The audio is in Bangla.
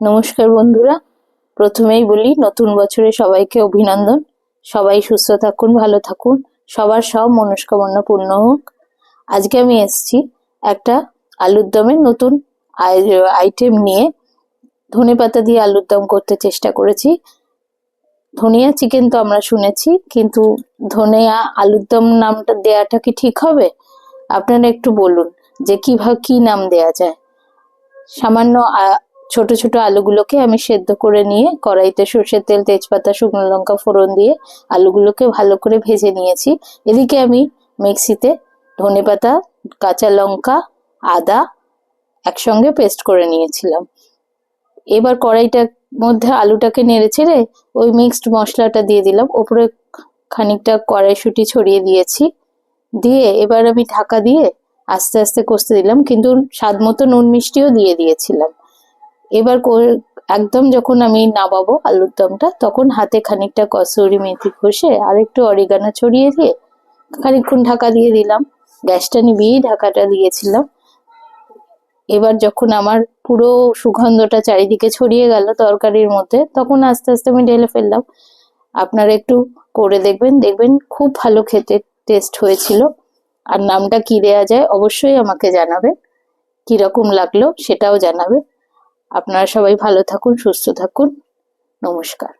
নমস্কার বন্ধুরা, প্রথমেই বলি নতুন বছরে সবাইকে অভিনন্দন। সবাই সুস্থ থাকুন, ভালো থাকুন, সবার সব মনস্কামনা পূর্ণ হোক। আজকে আমি এসেছি একটা আলুর দমের নতুন আইটেম নিয়ে। ধনেপাতা দিয়ে আলুর দম করতে চেষ্টা করেছি। ধনিয়া চিকেন তো আমরা শুনেছি, কিন্তু ধনিয়া আলুর দম নামটা দেয়াটা কি ঠিক হবে? আপনারা একটু বলুন যে কিভাবে কি নাম দেয়া যায়। সামান্য ছোট ছোট আলুগুলোকে আমি সেদ্ধ করে নিয়ে কড়াইতে সর্ষের তেল, তেজপাতা, শুকনো লঙ্কা ফোড়ন দিয়ে আলুগুলোকে ভালো করে ভেজে নিয়েছি। এদিকে আমি মিক্সিতে ধনেপাতা, কাঁচা লঙ্কা, আদা একসঙ্গে পেস্ট করে নিয়েছিলাম। এবার কড়াইটার মধ্যে আলুটাকে নেড়ে ছেড়ে ওই মিক্সড মশলাটা দিয়ে দিলাম। ওপরে খানিকটা কড়াইশুঁটি ছড়িয়ে দিয়েছি। দিয়ে এবার আমি ঢাকা দিয়ে আস্তে আস্তে কষতে দিলাম, কিন্তু স্বাদ মতো নুন মিষ্টিও দিয়ে দিয়েছিলাম। এবার একদম যখন আমি নামাবো আলুর দমটা, তখন হাতে খানিকটা কসুরি মেথি ঘষে আর একটু অরিগানো ছড়িয়ে দিয়ে খানিকক্ষণ ঢাকা দিয়ে দিলাম। গ্যাসটা নিভিয়ে ঢাকাটা দিয়েছিলাম। এবার যখন আমার পুরো সুগন্ধটা চারিদিকে ছড়িয়ে গেল তরকারির মধ্যে, তখন আস্তে আস্তে আমি ঢেলে ফেললাম। আপনারা একটু করে দেখবেন, দেখবেন খুব ভালো খেতে টেস্ট হয়েছিল। আর নামটা কি দেয়া যায় অবশ্যই আমাকে জানাবেন, কিরকম লাগলো সেটাও জানাবেন। আপনারা সবাই ভালো থাকুন, সুস্থ থাকুন। নমস্কার।